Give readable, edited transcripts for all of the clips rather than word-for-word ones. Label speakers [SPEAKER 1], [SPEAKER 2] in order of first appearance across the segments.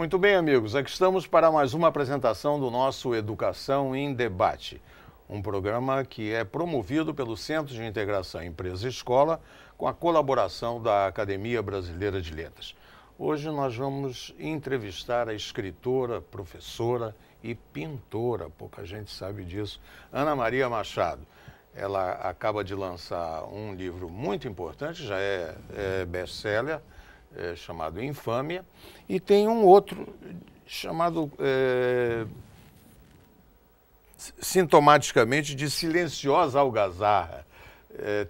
[SPEAKER 1] Muito bem, amigos. Aqui estamos para mais uma apresentação do nosso Educação em Debate, um programa que é promovido pelo Centro de Integração Empresa e Escola com a colaboração da Academia Brasileira de Letras. Hoje nós vamos entrevistar a escritora, professora e pintora, pouca gente sabe disso, Ana Maria Machado. Ela acaba de lançar um livro muito importante, já é best-seller, chamado Infâmia, e tem um outro chamado, sintomaticamente, de Silenciosa Algazarra.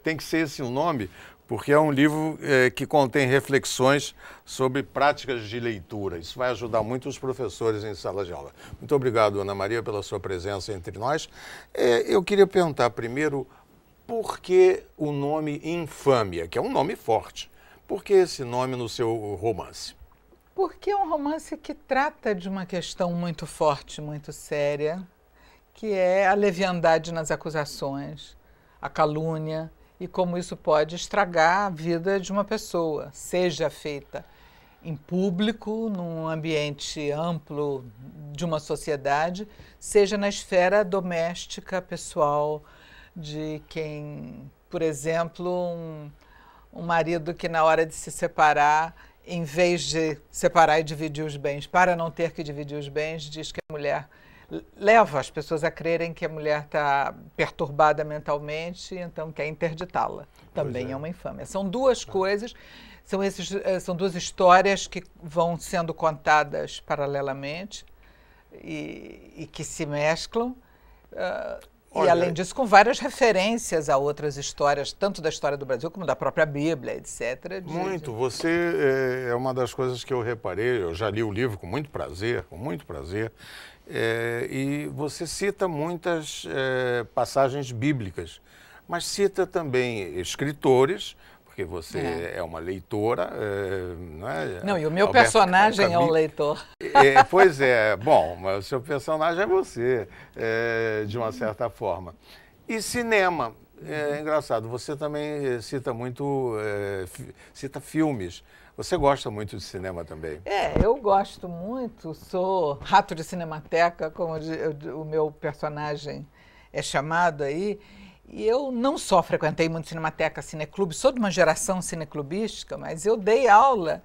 [SPEAKER 1] Tem que ser esse o nome, porque é um livro que contém reflexões sobre práticas de leitura. Isso vai ajudar muito os professores em sala de aula. Muito obrigado, Ana Maria, pela sua presença entre nós. Eu queria perguntar primeiro, por que o nome Infâmia, que é um nome forte? Por que esse nome no seu romance?
[SPEAKER 2] Porque é um romance que trata de uma questão muito forte, muito séria, que é a leviandade nas acusações, a calúnia e como isso pode estragar a vida de uma pessoa, seja feita em público, num ambiente amplo de uma sociedade, seja na esfera doméstica, pessoal, de quem, por exemplo, um marido que na hora de se separar, em vez de separar e dividir os bens, para não ter que dividir os bens, diz que a mulher leva as pessoas a crerem que a mulher está perturbada mentalmente, então quer interditá-la. Também é uma infâmia. São duas coisas, são duas histórias que vão sendo contadas paralelamente e que se mesclam. E, além disso, com várias referências a outras histórias, tanto da história do Brasil como da própria Bíblia, etc.
[SPEAKER 1] Muito. Você é uma das coisas que eu reparei, eu já li o livro com muito prazer, e você cita muitas passagens bíblicas, mas cita também escritores, porque você é uma leitora, não é?
[SPEAKER 2] Não, e o meu personagem é um leitor.
[SPEAKER 1] Pois é, bom, mas o seu personagem é você, de uma certa forma. E cinema, é engraçado, você também cita muito, cita filmes. Você gosta muito de cinema também?
[SPEAKER 2] Eu gosto muito, sou rato de cinemateca, como o meu personagem é chamado aí. E eu não só frequentei muito cinemateca, cineclube, sou de uma geração cineclubística, mas eu dei aula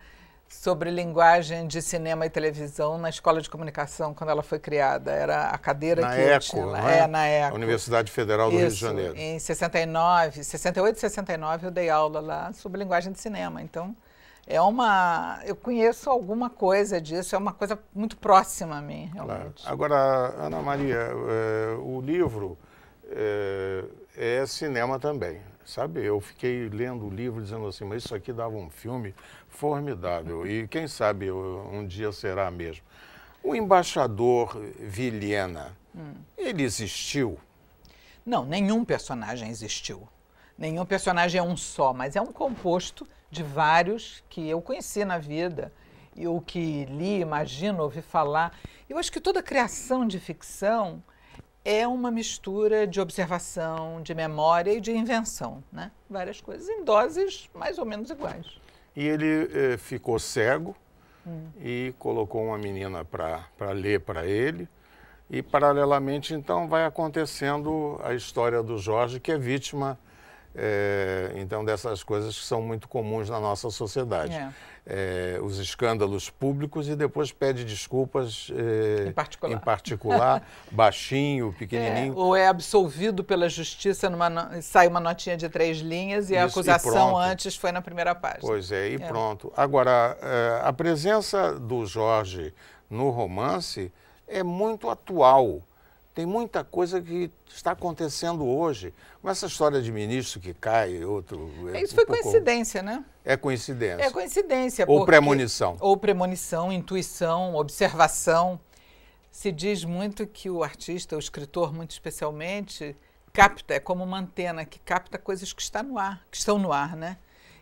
[SPEAKER 2] sobre linguagem de cinema e televisão na Escola de Comunicação, quando ela foi criada. Era a cadeira que eu tinha lá.
[SPEAKER 1] Na ECO. Universidade Federal do Rio de Janeiro.
[SPEAKER 2] Em 68 e 69 eu dei aula lá sobre linguagem de cinema. Então, eu conheço alguma coisa disso, é uma coisa muito próxima a mim, realmente.
[SPEAKER 1] Claro. Agora, Ana Maria, o livro é cinema também, sabe? Eu fiquei lendo o livro dizendo assim, mas isso aqui dava um filme formidável e quem sabe um dia será mesmo. O embaixador Vilhena, ele existiu?
[SPEAKER 2] Não, nenhum personagem existiu. Nenhum personagem é um só, mas é um composto de vários que eu conheci na vida e o que li, imagino, ouvi falar. Eu acho que toda criação de ficção é uma mistura de observação, de memória e de invenção, né? Várias coisas em doses mais ou menos iguais.
[SPEAKER 1] E ele ficou cego e colocou uma menina para ler para ele. E, paralelamente, então, vai acontecendo a história do Jorge, que é vítima, então, dessas coisas que são muito comuns na nossa sociedade. Os escândalos públicos e depois pede desculpas em particular baixinho, pequenininho.
[SPEAKER 2] Ou é absolvido pela justiça, sai uma notinha de 3 linhas e a acusação antes foi na primeira página.
[SPEAKER 1] Pois é, e pronto. Agora, a presença do Jorge no romance é muito atual. Tem muita coisa que está acontecendo hoje. Com essa história de ministro que cai, outro...
[SPEAKER 2] Isso foi coincidência, né?
[SPEAKER 1] É coincidência.
[SPEAKER 2] É coincidência.
[SPEAKER 1] Ou premonição.
[SPEAKER 2] Ou premonição, intuição, observação. Se diz muito que o artista, o escritor muito especialmente, capta, é como uma antena que capta coisas que estão no ar, né?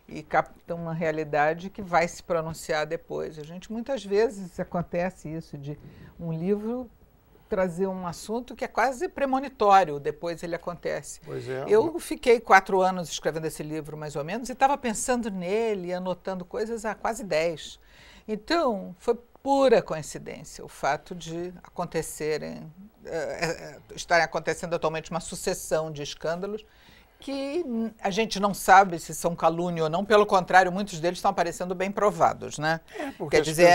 [SPEAKER 2] E capta uma realidade que vai se pronunciar depois. Muitas vezes acontece isso, de um livro trazer um assunto que é quase premonitório, depois ele acontece.
[SPEAKER 1] Pois é.
[SPEAKER 2] Eu fiquei 4 anos escrevendo esse livro, mais ou menos, e estava pensando nele, anotando coisas há quase 10. Então, foi pura coincidência o fato de estarem acontecendo atualmente uma sucessão de escândalos que a gente não sabe se são calúnia ou não, pelo contrário, muitos deles estão aparecendo bem provados, né?
[SPEAKER 1] Porque
[SPEAKER 2] quer dizer,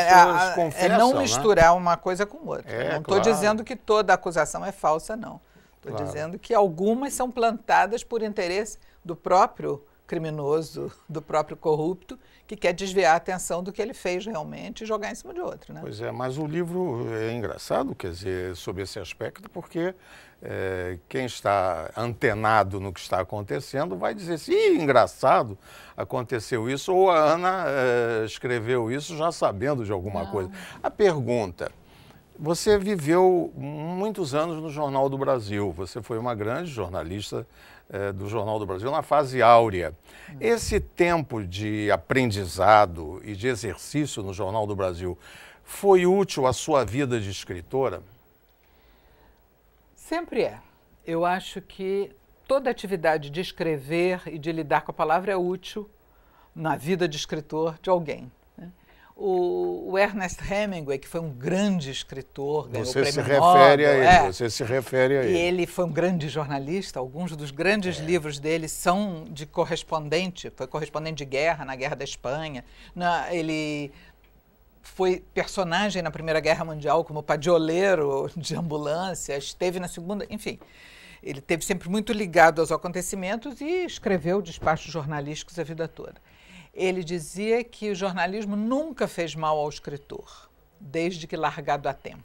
[SPEAKER 1] confessam,
[SPEAKER 2] não misturar, né, uma coisa com outra. Não estou
[SPEAKER 1] claro,
[SPEAKER 2] dizendo que toda acusação é falsa, não. Estou dizendo que algumas são plantadas por interesse do próprio criminoso, do próprio corrupto, que quer desviar a atenção do que ele fez realmente e jogar em cima de outro, né?
[SPEAKER 1] Pois é, mas o livro é engraçado, quer dizer, sobre esse aspecto, porque quem está antenado no que está acontecendo vai dizer assim, engraçado, aconteceu isso, ou a Ana escreveu isso já sabendo de alguma coisa. A pergunta, você viveu muitos anos no Jornal do Brasil, você foi uma grande jornalista do Jornal do Brasil na fase áurea. Esse tempo de aprendizado e de exercício no Jornal do Brasil foi útil à sua vida de escritora?
[SPEAKER 2] Sempre é. Eu acho que toda atividade de escrever e de lidar com a palavra é útil na vida de escritor de alguém. O Ernest Hemingway, que foi um grande escritor, ganhou o prêmio Nobel.
[SPEAKER 1] Você se refere a ele.
[SPEAKER 2] E ele foi um grande jornalista, alguns dos grandes livros dele são de correspondente, foi correspondente de guerra, na Guerra da Espanha. Ele foi personagem na Primeira Guerra Mundial como padioleiro de ambulância, esteve na Segunda, enfim. Ele esteve sempre muito ligado aos acontecimentos e escreveu despachos jornalísticos a vida toda. Ele dizia que o jornalismo nunca fez mal ao escritor, desde que largado a tempo.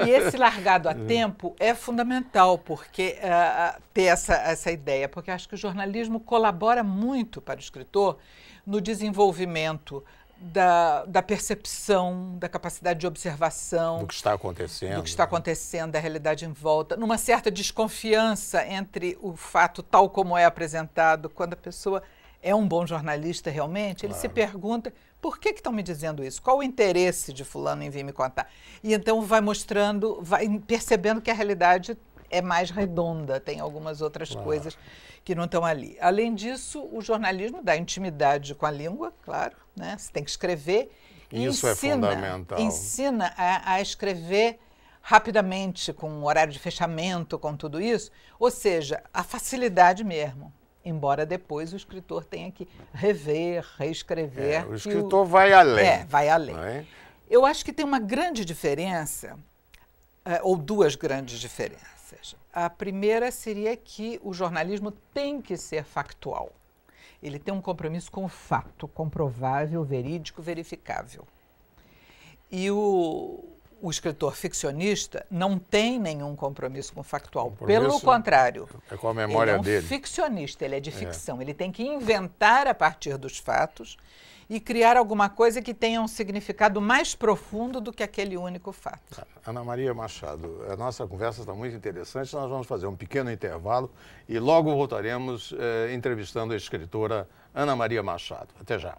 [SPEAKER 2] E esse largado a tempo é fundamental porque ter essa ideia, porque acho que o jornalismo colabora muito para o escritor no desenvolvimento da percepção, da capacidade de observação.
[SPEAKER 1] Do que está acontecendo.
[SPEAKER 2] Do que está acontecendo, da realidade em volta. Numa certa desconfiança entre o fato tal como é apresentado. Quando a pessoa é um bom jornalista realmente, ele se pergunta, por que estão me dizendo isso? Qual o interesse de fulano em vir me contar? E então vai mostrando, vai percebendo que a realidade é mais redonda, tem algumas outras coisas que não estão ali. Além disso, o jornalismo dá intimidade com a língua, claro, né? Você tem que escrever.
[SPEAKER 1] Isso é fundamental.
[SPEAKER 2] Ensina a escrever rapidamente, com horário de fechamento, com tudo isso. Ou seja, a facilidade mesmo. Embora depois o escritor tenha que rever, reescrever.
[SPEAKER 1] O escritor vai além.
[SPEAKER 2] Vai além.
[SPEAKER 1] É?
[SPEAKER 2] Eu acho que tem uma grande diferença, ou duas grandes diferenças. A primeira seria que o jornalismo tem que ser factual. Ele tem um compromisso com o fato, comprovável, verídico, verificável. E o escritor ficcionista não tem nenhum compromisso com o factual. Pelo contrário,
[SPEAKER 1] é com a memória dele.
[SPEAKER 2] Ele é um ficcionista, ele é de ficção. Ele tem que inventar a partir dos fatos e criar alguma coisa que tenha um significado mais profundo do que aquele único fato.
[SPEAKER 1] Ana Maria Machado, a nossa conversa está muito interessante, nós vamos fazer um pequeno intervalo e logo voltaremos entrevistando a escritora Ana Maria Machado. Até já.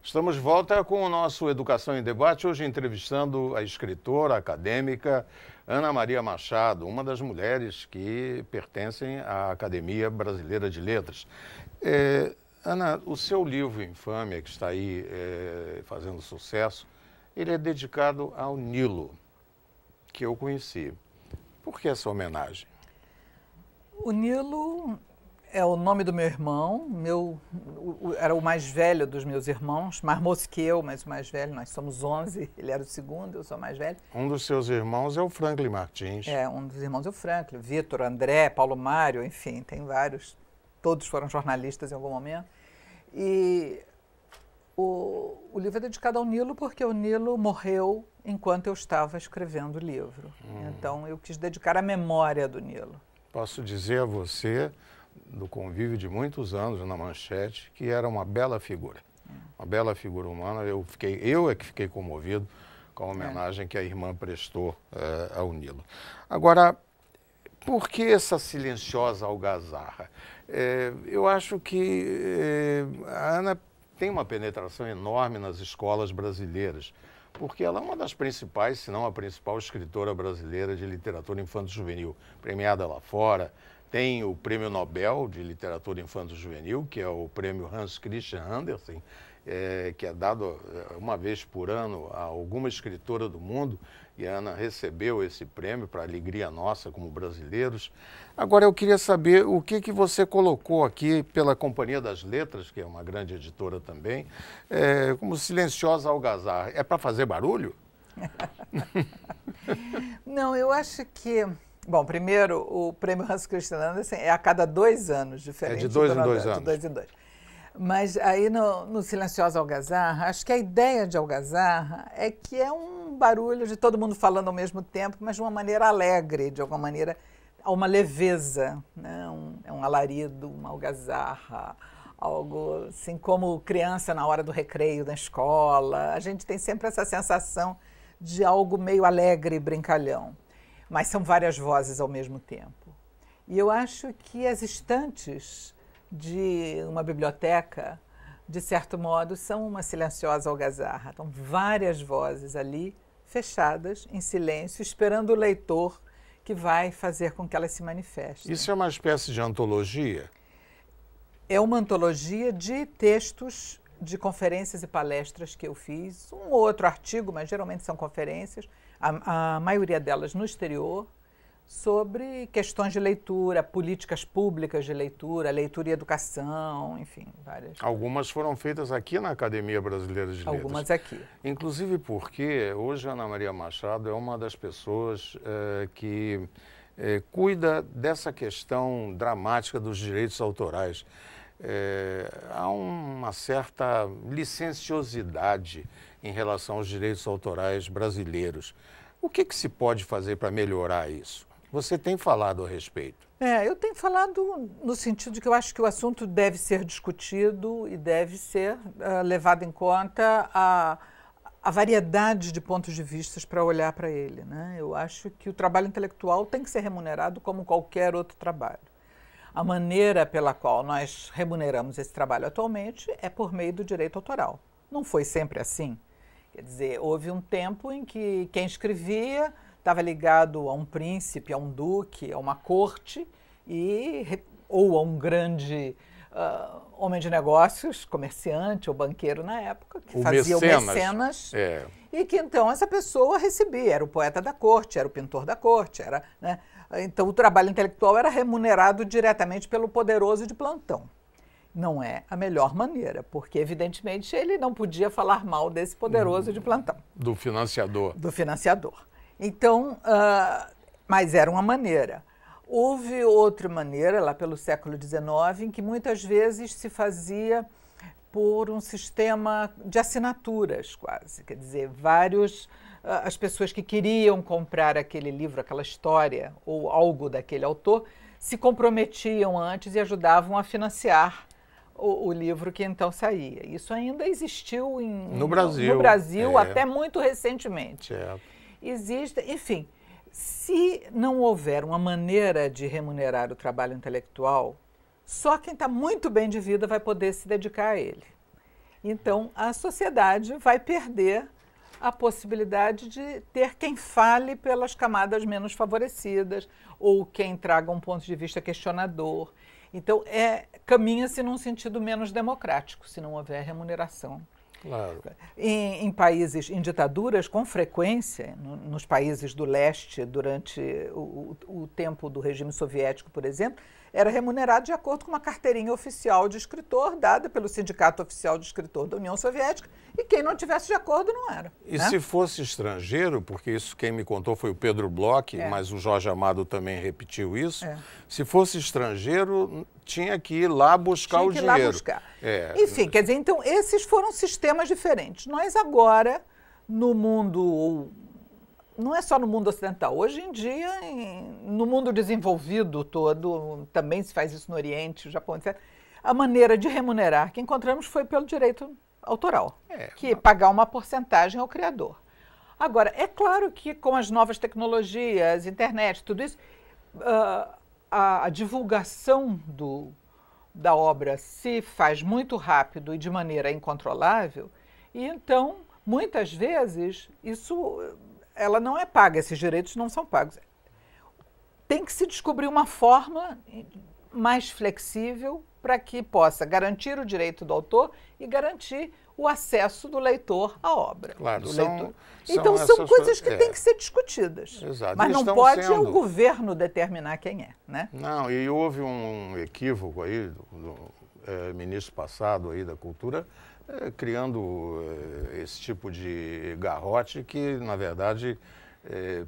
[SPEAKER 1] Estamos de volta com o nosso Educação em Debate, hoje entrevistando a escritora, acadêmica Ana Maria Machado, uma das mulheres que pertencem à Academia Brasileira de Letras. Ana, o seu livro Infâmia, que está aí fazendo sucesso, ele é dedicado ao Nilo, que eu conheci. Por que essa homenagem?
[SPEAKER 2] O Nilo é o nome do meu irmão, era o mais velho dos meus irmãos, mais moço que eu, mas o mais velho, nós somos 11, ele era o segundo, eu sou o mais velho.
[SPEAKER 1] Um dos seus irmãos é o Franklin Martins.
[SPEAKER 2] Um dos irmãos é o Franklin, Vitor, André, Paulo Mário, enfim, tem vários, todos foram jornalistas em algum momento. E o livro é dedicado ao Nilo porque o Nilo morreu enquanto eu estava escrevendo o livro. Então eu quis dedicar à memória do Nilo.
[SPEAKER 1] Posso dizer a você, do convívio de muitos anos na Manchete, que era uma bela figura. Uma bela figura humana. Eu é que fiquei comovido com a homenagem que a irmã prestou ao Nilo. Agora, por que essa silenciosa algazarra? Eu acho que a Ana tem uma penetração enorme nas escolas brasileiras, porque ela é uma das principais, se não a principal escritora brasileira de literatura infanto-juvenil, premiada lá fora. Tem o Prêmio Nobel de Literatura Infanto-Juvenil, que é o prêmio Hans Christian Andersen, que é dado uma vez por ano a alguma escritora do mundo, e a Ana recebeu esse prêmio para alegria nossa como brasileiros. Agora eu queria saber o que você colocou aqui pela Companhia das Letras, que é uma grande editora também, como silenciosa algazarra. É para fazer barulho?
[SPEAKER 2] Não, eu acho que... Bom, primeiro, o prêmio Hans Christian Andersen é a cada 2 anos, diferente.
[SPEAKER 1] É de 2 em 2 anos.
[SPEAKER 2] De 2 em 2. Mas aí no Silenciosa Algazarra, acho que a ideia de algazarra é que é um barulho de todo mundo falando ao mesmo tempo, mas de uma maneira alegre, de alguma maneira, há uma leveza, né? É um alarido, uma algazarra, algo assim como criança na hora do recreio da escola. A gente tem sempre essa sensação de algo meio alegre e brincalhão, mas são várias vozes ao mesmo tempo. E eu acho que as estantes de uma biblioteca, de certo modo, são uma silenciosa algazarra. Então, várias vozes ali, fechadas, em silêncio, esperando o leitor que vai fazer com que elas se manifestem.
[SPEAKER 1] Isso é uma espécie de antologia?
[SPEAKER 2] É uma antologia de textos de conferências e palestras que eu fiz, um ou outro artigo, mas geralmente são conferências, a maioria delas no exterior, sobre questões de leitura, políticas públicas de leitura, leitura e educação, enfim, várias.
[SPEAKER 1] Algumas foram feitas aqui na Academia Brasileira de Letras.
[SPEAKER 2] Algumas aqui.
[SPEAKER 1] Inclusive porque hoje a Ana Maria Machado é uma das pessoas que cuida dessa questão dramática dos direitos autorais. Há uma certa licenciosidade em relação aos direitos autorais brasileiros. O que se pode fazer para melhorar isso? Você tem falado a respeito.
[SPEAKER 2] Eu tenho falado no sentido de que eu acho que o assunto deve ser discutido e deve ser levado em conta a variedade de pontos de vista para olhar para ele, né? Eu acho que o trabalho intelectual tem que ser remunerado como qualquer outro trabalho. A maneira pela qual nós remuneramos esse trabalho atualmente é por meio do direito autoral. Não foi sempre assim. Quer dizer, houve um tempo em que quem escrevia estava ligado a um príncipe, a um duque, a uma corte, ou a um grande homem de negócios, comerciante ou banqueiro na época, que fazia o mecenas. E que então essa pessoa recebia, era o poeta da corte, era o pintor da corte, né? Então o trabalho intelectual era remunerado diretamente pelo poderoso de plantão. Não é a melhor maneira, porque evidentemente ele não podia falar mal desse poderoso de plantão.
[SPEAKER 1] Do financiador.
[SPEAKER 2] Do financiador. Então, mas era uma maneira. Houve outra maneira, lá pelo século XIX, em que muitas vezes se fazia por um sistema de assinaturas, quase. Quer dizer, as pessoas que queriam comprar aquele livro, aquela história ou algo daquele autor, se comprometiam antes e ajudavam a financiar o livro que então saía. Isso ainda existiu no Brasil até muito recentemente. Existe, enfim, se não houver uma maneira de remunerar o trabalho intelectual, só quem está muito bem de vida vai poder se dedicar a ele. Então, a sociedade vai perder a possibilidade de ter quem fale pelas camadas menos favorecidas ou quem traga um ponto de vista questionador. Então, caminha-se num sentido menos democrático, se não houver remuneração.
[SPEAKER 1] Claro.
[SPEAKER 2] Em países, em ditaduras, com frequência, nos países do leste, durante o tempo do regime soviético, por exemplo, era remunerado de acordo com uma carteirinha oficial de escritor, dada pelo Sindicato Oficial de Escritor da União Soviética, e quem não tivesse de acordo não era.
[SPEAKER 1] E se fosse estrangeiro, porque isso quem me contou foi o Pedro Bloch, mas o Jorge Amado também repetiu isso, se fosse estrangeiro, tinha que ir lá buscar o dinheiro.
[SPEAKER 2] Tinha que ir lá buscar. Enfim, quer dizer, então, esses foram sistemas diferentes. Nós agora, no mundo... Não é só no mundo ocidental. Hoje em dia, no mundo desenvolvido todo, também se faz isso no Oriente, no Japão, etc. A maneira de remunerar que encontramos foi pelo direito autoral, que é pagar uma porcentagem ao criador. Agora, é claro que com as novas tecnologias, internet, tudo isso, a divulgação da obra se faz muito rápido e de maneira incontrolável, e então, muitas vezes, ela não é paga, esses direitos não são pagos. Tem que se descobrir uma forma mais flexível para que possa garantir o direito do autor e garantir o acesso do leitor à obra.
[SPEAKER 1] Claro,
[SPEAKER 2] então são coisas que têm que ser discutidas.
[SPEAKER 1] Exato.
[SPEAKER 2] Mas não pode o governo determinar quem é, né?
[SPEAKER 1] Não, e houve um equívoco aí do ministro passado aí da Cultura, criando esse tipo de garrote que, na verdade,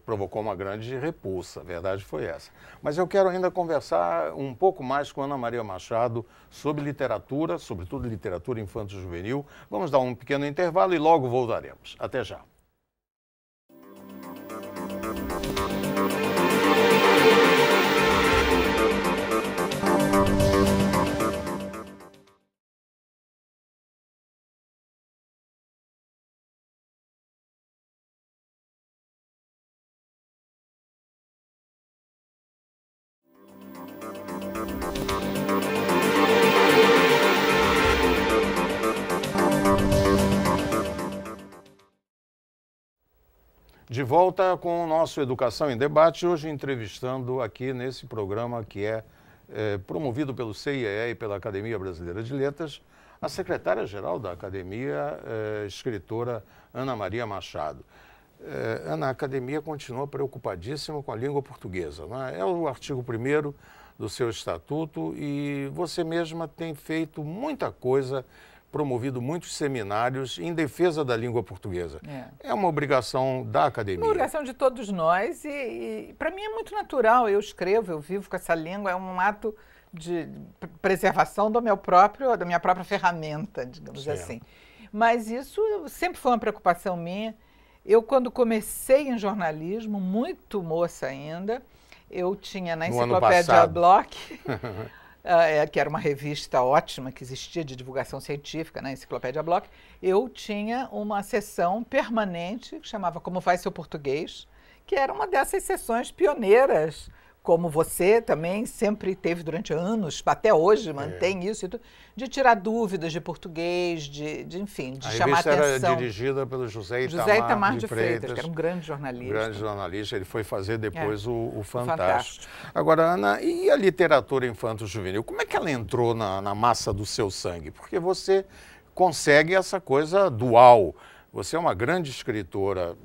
[SPEAKER 1] provocou uma grande repulsa. A verdade foi essa. Mas eu quero ainda conversar um pouco mais com Ana Maria Machado sobre literatura, sobretudo literatura infanto-juvenil. Vamos dar um pequeno intervalo e logo voltaremos. Até já. De volta com o nosso Educação em Debate, hoje entrevistando aqui nesse programa que é promovido pelo CIEE e pela Academia Brasileira de Letras, a secretária-geral da Academia, escritora Ana Maria Machado. Ana, a Academia continua preocupadíssima com a língua portuguesa, não é? É o artigo 1º do seu estatuto e você mesma tem feito muita coisa, promovido muitos seminários em defesa da língua portuguesa. É uma obrigação da Academia.
[SPEAKER 2] Uma obrigação de todos nós e para mim é muito natural. Eu escrevo, eu vivo com essa língua, é um ato de preservação da minha própria ferramenta, digamos assim. Mas isso sempre foi uma preocupação minha. Eu, quando comecei em jornalismo, muito moça ainda, eu tinha na Enciclopédia Bloch, que era uma revista ótima que existia de divulgação científica, na Enciclopédia Bloch, eu tinha uma seção permanente que chamava Como Faz Seu Português, que era uma dessas sessões pioneiras, como você também sempre teve durante anos, até hoje mantém isso, de tirar dúvidas de português, enfim, de chamar atenção. A
[SPEAKER 1] revista era dirigida pelo José Itamar de Freitas,
[SPEAKER 2] que era um grande jornalista.
[SPEAKER 1] Grande jornalista, ele foi fazer depois o Fantástico. Agora, Ana, e a literatura infanto-juvenil? Como é que ela entrou na massa do seu sangue? Porque você consegue essa coisa dual. Você é uma grande escritora,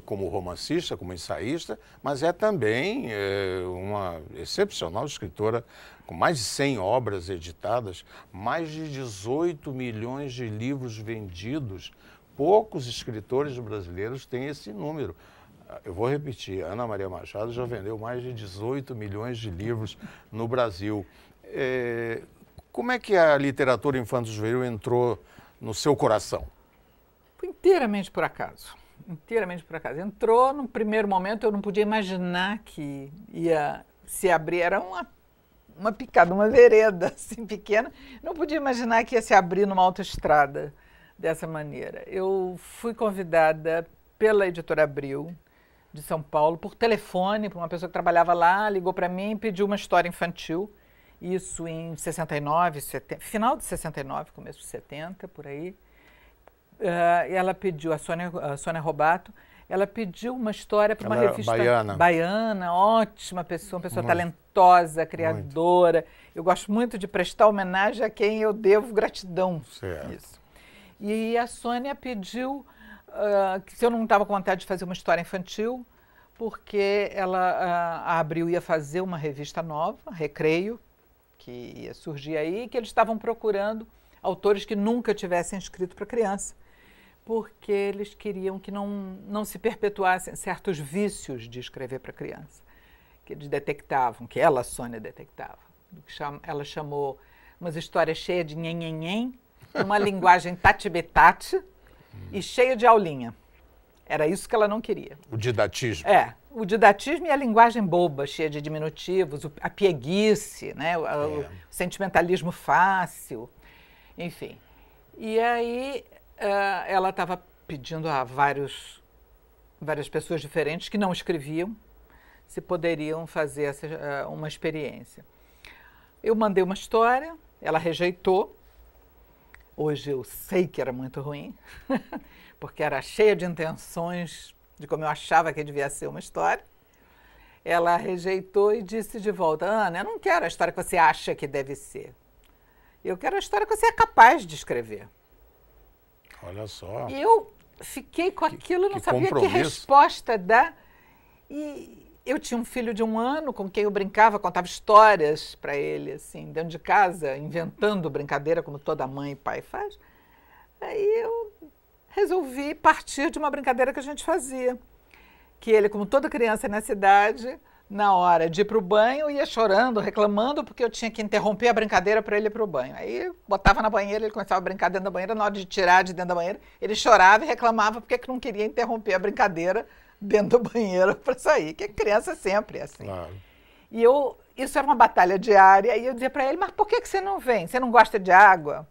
[SPEAKER 1] como romancista, como ensaísta, mas é também uma excepcional escritora com mais de 100 obras editadas, mais de 18 milhões de livros vendidos. Poucos escritores brasileiros têm esse número. Eu vou repetir, Ana Maria Machado já vendeu mais de 18 milhões de livros no Brasil. Como é que a literatura infanto-juvenil entrou no seu coração?
[SPEAKER 2] Foi inteiramente por acaso. Inteiramente por acaso. Entrou, no primeiro momento, eu não podia imaginar que ia se abrir, era uma picada, uma vereda assim pequena, não podia imaginar que ia se abrir numa autoestrada dessa maneira. Eu fui convidada pela Editora Abril, de São Paulo, por telefone, por uma pessoa que trabalhava lá, ligou para mim e pediu uma história infantil, isso em 69, final de 69, começo de 70, por aí. Ela pediu, a Sônia Robato, ela pediu uma história para uma revista baiana, ótima pessoa, uma pessoa talentosa, criadora. Eu gosto muito de prestar homenagem a quem eu devo gratidão. Isso. E a Sônia pediu que se eu não estava com vontade de fazer uma história infantil, porque a Abril ia fazer uma revista nova, Recreio, que ia surgir aí, que eles estavam procurando autores que nunca tivessem escrito para criança, porque eles queriam que não se perpetuassem certos vícios de escrever para criança, que eles detectavam, que ela, Sônia, detectava. Ela chamou umas histórias cheias de nhenhenhen, uma linguagem tati-betati e cheia de aulinha. Era isso que ela não queria.
[SPEAKER 1] O didatismo.
[SPEAKER 2] O didatismo e a linguagem boba, cheia de diminutivos, a pieguice, né? O sentimentalismo fácil, enfim. E aí ela estava pedindo a várias pessoas diferentes que não escreviam se poderiam fazer uma experiência. Eu mandei uma história, ela rejeitou. Hoje eu sei que era muito ruim, porque era cheia de intenções de como eu achava que devia ser uma história. Ela rejeitou e disse de volta: Ana, eu não quero a história que você acha que deve ser. Eu quero a história que você é capaz de escrever.
[SPEAKER 1] Olha só.
[SPEAKER 2] E eu fiquei com aquilo, não sabia que resposta dar. E eu tinha um filho de 1 ano com quem eu brincava, contava histórias para ele, assim, dentro de casa, inventando brincadeira, como toda mãe e pai faz. Aí eu resolvi partir de uma brincadeira que a gente fazia. Que ele, como toda criança na cidade, na hora de ir para o banho, ia chorando, reclamando, porque eu tinha que interromper a brincadeira para ele ir para o banho. Aí botava na banheira, ele começava a brincar dentro da banheira, na hora de tirar de dentro da banheira, ele chorava e reclamava porque não queria interromper a brincadeira dentro do banheiro para sair, que criança sempre é assim.
[SPEAKER 1] Claro.
[SPEAKER 2] E isso era uma batalha diária, e eu dizia para ele: mas por que você não vem? Você não gosta de água?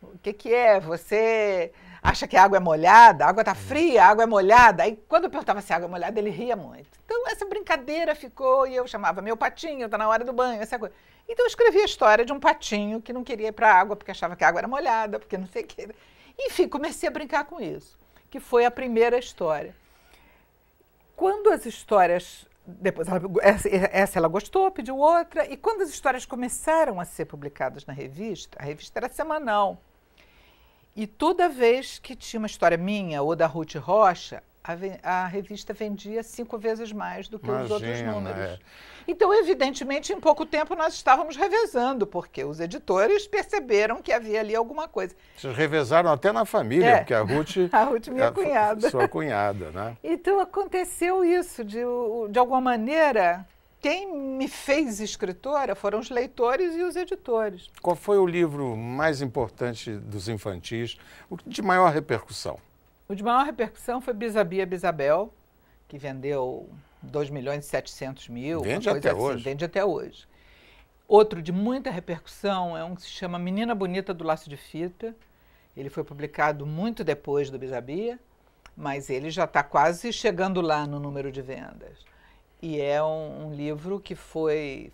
[SPEAKER 2] O que é? Você acha que a água é molhada? A água está fria, a água é molhada? Aí quando eu perguntava se a água é molhada, ele ria muito. Então essa brincadeira ficou, e eu chamava meu patinho, está na hora do banho, essa coisa. Então eu escrevi a história de um patinho que não queria ir para a água porque achava que a água era molhada, porque não sei o que. Enfim, comecei a brincar com isso, que foi a primeira história. Quando as histórias, depois essa ela gostou, pediu outra, e quando as histórias começaram a ser publicadas na revista, a revista era semanal, e toda vez que tinha uma história minha ou da Ruth Rocha, a revista vendia 5 vezes mais do que os outros números. Então, evidentemente, em pouco tempo nós estávamos revezando, porque os editores perceberam que havia ali alguma coisa.
[SPEAKER 1] Vocês revezaram até na família, porque a Ruth...
[SPEAKER 2] A Ruth, minha cunhada.
[SPEAKER 1] Sua cunhada, né?
[SPEAKER 2] Então, aconteceu isso, de alguma maneira, quem me fez escritora foram os leitores e os editores.
[SPEAKER 1] Qual foi o livro mais importante dos infantis, o de maior repercussão?
[SPEAKER 2] O de maior repercussão foi Bisabia Bisabel, que vendeu 2.700.000.
[SPEAKER 1] Vende até hoje.
[SPEAKER 2] Vende até hoje. Outro de muita repercussão é um que se chama Menina Bonita do Laço de Fita. Ele foi publicado muito depois do Bisabia, mas ele já está quase chegando lá no número de vendas. E é um livro que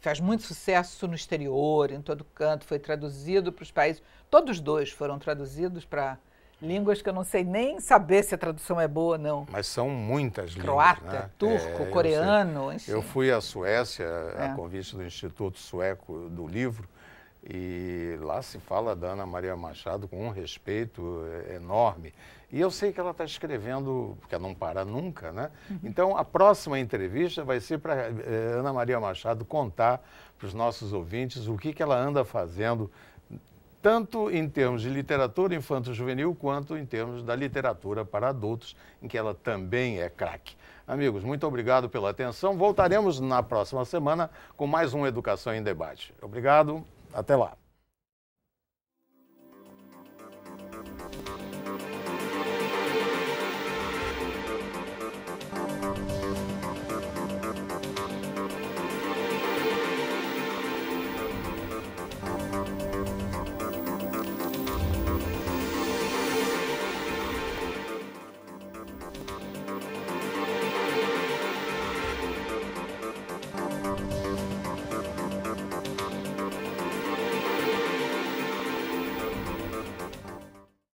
[SPEAKER 2] faz muito sucesso no exterior, em todo canto, foi traduzido para os países. Todos 2 foram traduzidos para línguas que eu não sei nem saber se a tradução é boa ou não.
[SPEAKER 1] Mas são muitas línguas,
[SPEAKER 2] croata,
[SPEAKER 1] né?
[SPEAKER 2] turco, coreano, enfim.
[SPEAKER 1] Eu fui à Suécia, a convite do Instituto Sueco do Livro, e lá se fala da Ana Maria Machado com um respeito enorme. E eu sei que ela está escrevendo, porque ela não para nunca, né? Então, a próxima entrevista vai ser para Ana Maria Machado contar para os nossos ouvintes o que ela anda fazendo, tanto em termos de literatura infanto-juvenil, quanto em termos da literatura para adultos, em que ela também é craque. Amigos, muito obrigado pela atenção. Voltaremos na próxima semana com mais um Educação em Debate. Obrigado, até lá.